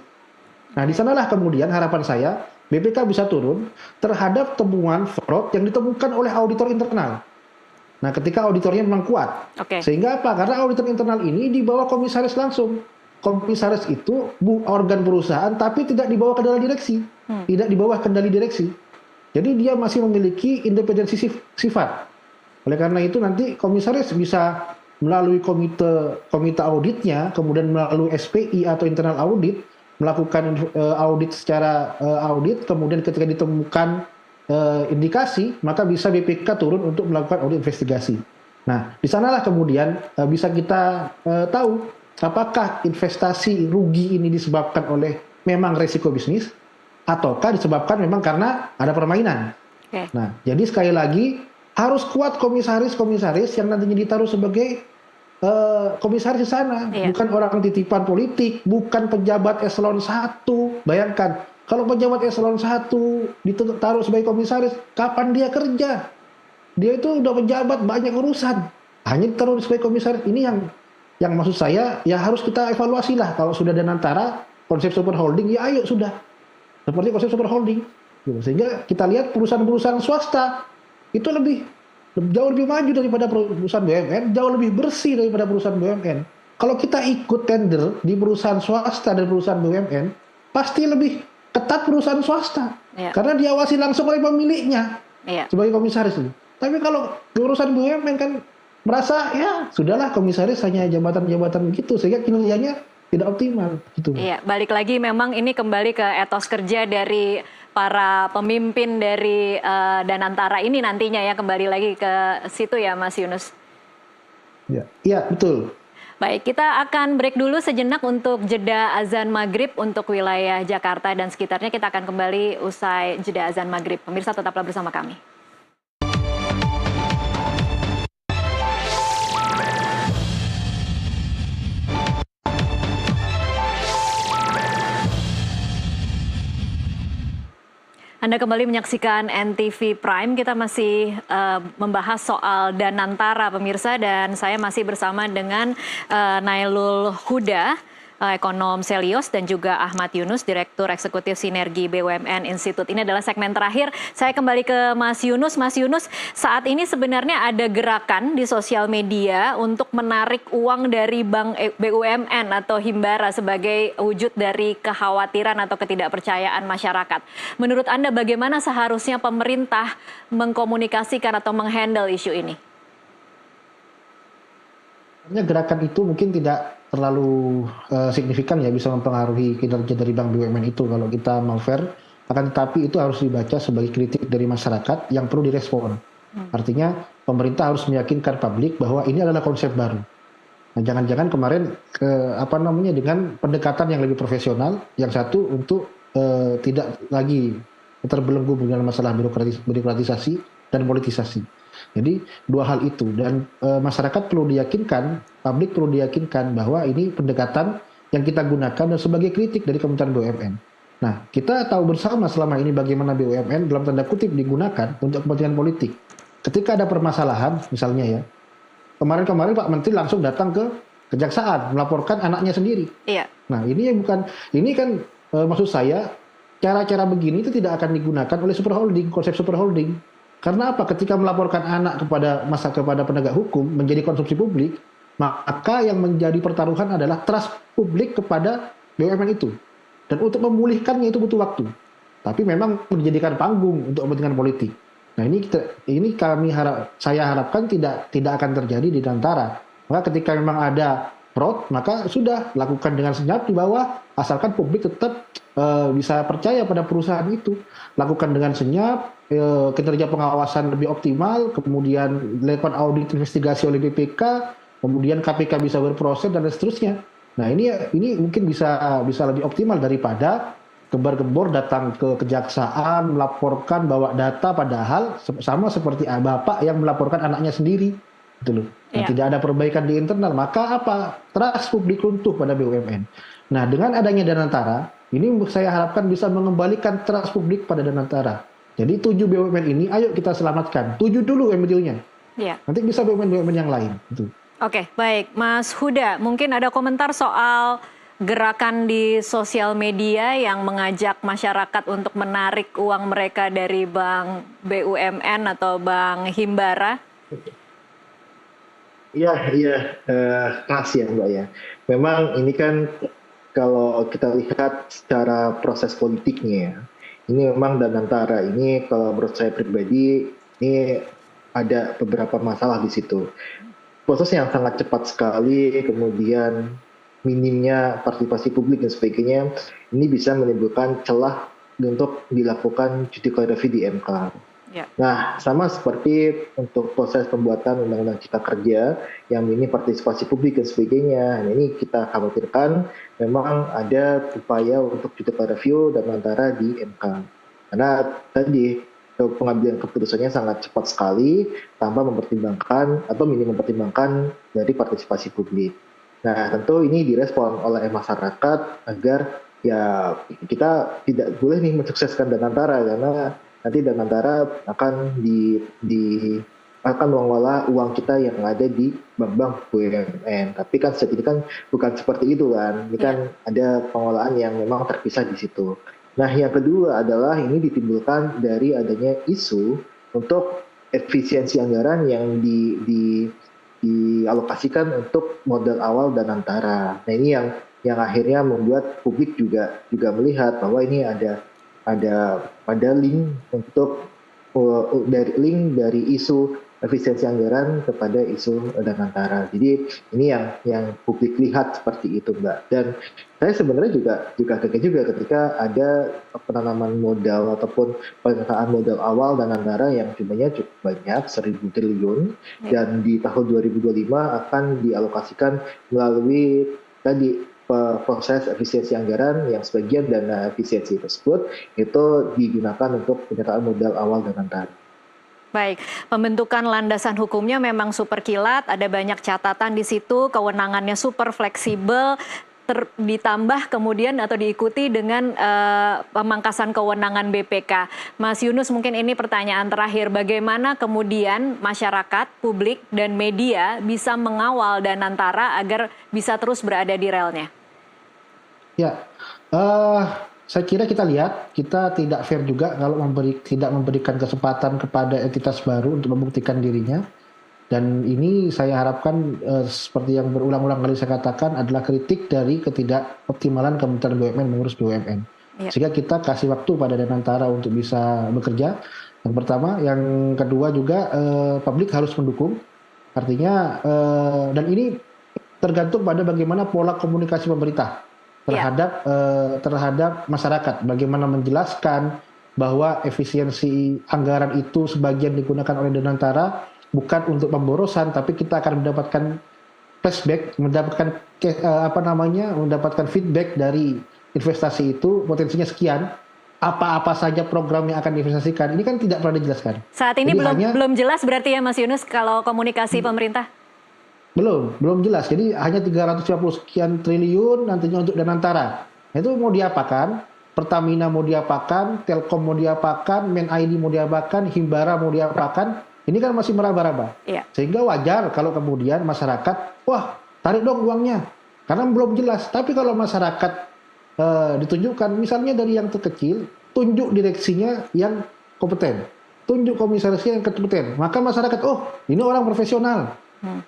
Nah, di sanalah kemudian harapan saya BPK bisa turun terhadap temuan fraud yang ditemukan oleh auditor internal. Nah, ketika auditornya memang kuat. Sehingga apa? Karena auditor internal ini di bawah komisaris langsung. Komisaris itu organ perusahaan tapi tidak di bawah kendali direksi. Tidak di bawah kendali direksi. Jadi dia masih memiliki independensi sifat. Oleh karena itu nanti komisaris bisa melalui komite auditnya, kemudian melalui SPI atau internal audit, melakukan audit secara audit, kemudian ketika ditemukan indikasi, maka bisa BPK turun untuk melakukan audit investigasi. Nah, di sanalah kemudian bisa kita tahu apakah investasi rugi ini disebabkan oleh memang resiko bisnis, ataukah disebabkan memang karena ada permainan. Nah, jadi sekali lagi harus kuat komisaris-komisaris yang nantinya ditaruh sebagai komisaris di sana, bukan orang titipan politik, bukan pejabat eselon 1. Bayangkan, kalau pejabat eselon 1 ditaruh sebagai komisaris, kapan dia kerja? Dia itu udah pejabat, banyak urusan. Hanya ditaruh sebagai komisaris. Ini yang maksud saya, ya harus kita evaluasi lah. Kalau sudah Danantara, konsep super holding, ya ayo sudah. Seperti konsep super holding. Sehingga kita lihat perusahaan-perusahaan swasta itu jauh lebih maju daripada perusahaan BUMN, jauh lebih bersih daripada perusahaan BUMN. Kalau kita ikut tender di perusahaan swasta dan perusahaan BUMN, pasti lebih ketat perusahaan swasta. Karena diawasi langsung oleh pemiliknya sebagai komisaris. Tapi kalau perusahaan BUMN kan merasa ya sudahlah komisaris hanya jabatan-jabatan begitu, sehingga kinerjanya tidak optimal gitu. Iya, balik lagi memang ini kembali ke etos kerja dari para pemimpin dari Danantara ini nantinya ya, kembali lagi ke situ ya Mas Yunus. Iya, betul. Baik, kita akan break dulu sejenak untuk jeda azan maghrib untuk wilayah Jakarta dan sekitarnya. Kita akan kembali usai jeda azan maghrib. Pemirsa tetaplah bersama kami. Anda kembali menyaksikan NTV Prime. Kita masih membahas soal Danantara, pemirsa, dan saya masih bersama dengan Nailul Huda, ekonom Selios, dan juga Ahmad Yunus, Direktur Eksekutif Sinergi BUMN Institute. Ini adalah segmen terakhir. Saya kembali ke Mas Yunus. Mas Yunus, saat ini sebenarnya ada gerakan di sosial media untuk menarik uang dari Bank BUMN atau Himbara sebagai wujud dari kekhawatiran atau ketidakpercayaan masyarakat. Menurut Anda bagaimana seharusnya pemerintah mengkomunikasikan atau menghandle isu ini? Gerakan itu mungkin tidak terlalu signifikan ya bisa mempengaruhi kinerja dari Bank BUMN itu kalau kita mau fair, akan tetapi itu harus dibaca sebagai kritik dari masyarakat yang perlu direspon. Artinya pemerintah harus meyakinkan publik bahwa ini adalah konsep baru. Nah, jangan-jangan kemarin dengan pendekatan yang lebih profesional, yang satu untuk tidak lagi terbelenggu dengan masalah birokratisasi dan politisasi. Jadi dua hal itu, dan masyarakat perlu diyakinkan, publik perlu diyakinkan bahwa ini pendekatan yang kita gunakan dan sebagai kritik dari Kementerian BUMN. Nah, kita tahu bersama selama ini bagaimana BUMN dalam tanda kutip digunakan untuk kepentingan politik. Ketika ada permasalahan, misalnya ya, kemarin Pak Menteri langsung datang ke kejaksaan melaporkan anaknya sendiri. Iya. Nah, ini kan maksud saya cara-cara begini itu tidak akan digunakan oleh superholding, konsep superholding. Karena apa? Ketika melaporkan anak kepada penegak hukum menjadi konsumsi publik, maka yang menjadi pertaruhan adalah trust publik kepada BUMN itu. Dan untuk memulihkannya itu butuh waktu. Tapi memang dijadikan panggung untuk kepentingan politik. Nah, ini saya harapkan tidak akan terjadi di Danantara. Maka ketika memang ada fraud, maka sudah lakukan dengan senyap di bawah, asalkan publik tetap bisa percaya pada perusahaan itu. Lakukan dengan senyap, kinerja pengawasan lebih optimal, kemudian dilakukan audit investigasi oleh BPK, kemudian KPK bisa berproses dan seterusnya. Nah, ini mungkin bisa lebih optimal daripada gembar-gembor datang ke kejaksaan melaporkan bawa data, padahal sama seperti bapak yang melaporkan anaknya sendiri, gitu loh. Nah, tidak ada perbaikan di internal, maka apa? Trust publik runtuh pada BUMN. Nah, dengan adanya Danantara, ini saya harapkan bisa mengembalikan trust publik pada Danantara. Jadi 7 BUMN ini, ayo kita selamatkan. 7 dulu MBU-nya. Iya. Nanti bisa BUMN yang lain. Gitu. Oke, baik. Mas Huda, mungkin ada komentar soal gerakan di sosial media yang mengajak masyarakat untuk menarik uang mereka dari Bank BUMN atau Bank Himbara? Iya, kasih ya Mbak ya. Memang ini kan kalau kita lihat secara proses politiknya ya, ini memang Danantara ini kalau menurut saya pribadi ini ada beberapa masalah di situ. Proses yang sangat cepat sekali, kemudian minimnya partisipasi publik dan sebagainya, ini bisa menimbulkan celah untuk dilakukan judicial review di MK. Ya. Nah, sama seperti untuk proses pembuatan Undang-Undang Cipta Kerja yang ini partisipasi publik dan sebagainya. Nah, ini kita khawatirkan memang ada upaya untuk judicial review dan antara di MK. Karena tadi pengambilan keputusannya sangat cepat sekali tanpa mempertimbangkan atau minim mempertimbangkan dari partisipasi publik. Nah, tentu ini direspon oleh masyarakat agar ya kita tidak boleh nih mensukseskan Danantara karena nanti Danantara akan akan mengelola uang kita yang ada di bank-bank BUMN. Tapi kan saat ini kan bukan seperti itu kan. Ini kan ada pengelolaan yang memang terpisah di situ. Nah, yang kedua adalah ini ditimbulkan dari adanya isu untuk efisiensi anggaran yang dialokasikan untuk modal awal Danantara. Nah, ini yang akhirnya membuat publik juga melihat bahwa ini ada link untuk dari isu efisiensi anggaran kepada isu Danantara. Jadi ini yang publik lihat seperti itu, Mbak. Dan saya sebenarnya juga kaget juga ketika ada penanaman modal ataupun penyertaan modal awal Danantara yang jumlahnya cukup banyak, 1.000 triliun, dan di tahun 2025 akan dialokasikan melalui tadi proses efisiensi anggaran yang sebagian dana efisiensi tersebut itu digunakan untuk penyertaan modal awal Danantara. Baik, pembentukan landasan hukumnya memang super kilat, ada banyak catatan di situ, kewenangannya super fleksibel, ditambah kemudian atau diikuti dengan pemangkasan kewenangan BPK. Mas Yunus, mungkin ini pertanyaan terakhir, bagaimana kemudian masyarakat, publik, dan media bisa mengawal Danantara agar bisa terus berada di relnya? Ya, saya kira kita lihat, kita tidak fair juga kalau tidak memberikan kesempatan kepada entitas baru untuk membuktikan dirinya. Dan ini saya harapkan seperti yang berulang-ulang kali saya katakan adalah kritik dari ketidakoptimalan Kementerian BUMN mengurus BUMN. Ya. Sehingga kita kasih waktu pada Danantara untuk bisa bekerja. Yang pertama, yang kedua juga publik harus mendukung. Artinya, dan ini tergantung pada bagaimana pola komunikasi pemerintah terhadap masyarakat, bagaimana menjelaskan bahwa efisiensi anggaran itu sebagian digunakan oleh Danantara bukan untuk pemborosan, tapi kita akan mendapatkan flashback, mendapatkan feedback dari investasi itu, potensinya sekian, apa-apa saja program yang akan diinvestasikan. Ini kan tidak pernah dijelaskan. Saat ini belum jelas berarti ya Mas Yunus kalau komunikasi pemerintah? Belum jelas. Jadi hanya 350 sekian triliun nantinya untuk Danantara. Itu mau diapakan? Pertamina mau diapakan? Telkom mau diapakan? MenID mau diapakan? Himbara mau diapakan? Ini kan masih meraba-raba. Iya. Sehingga wajar kalau kemudian masyarakat, wah tarik dong uangnya. Karena belum jelas. Tapi kalau masyarakat ditunjukkan, misalnya dari yang terkecil, tunjuk direksinya yang kompeten. Tunjuk komisarisnya yang kompeten. Maka masyarakat, oh ini orang profesional.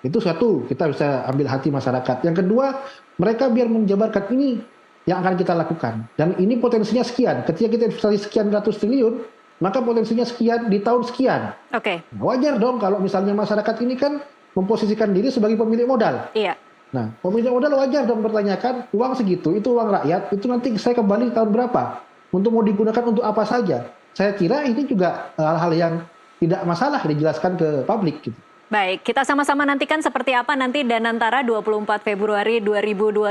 Itu satu, kita bisa ambil hati masyarakat. Yang kedua, mereka biar menjabarkan ini yang akan kita lakukan. Dan ini potensinya sekian. Ketika kita investasi sekian ratus triliun, maka potensinya sekian di tahun sekian. Oke. Wajar dong kalau misalnya masyarakat ini kan memposisikan diri sebagai pemilik modal. Iya. Nah, pemilik modal wajar dong bertanyakan, uang segitu, itu uang rakyat, itu nanti saya kembali tahun berapa? Untuk mau digunakan untuk apa saja? Saya kira ini juga hal-hal yang tidak masalah dijelaskan ke publik gitu. Baik, kita sama-sama nantikan seperti apa nanti Danantara 24 Februari 2025.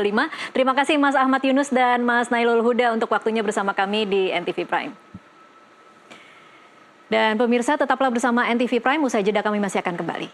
Terima kasih Mas Ahmad Yunus dan Mas Nailul Huda untuk waktunya bersama kami di NTV Prime. Dan pemirsa tetaplah bersama NTV Prime, usai jeda kami masih akan kembali.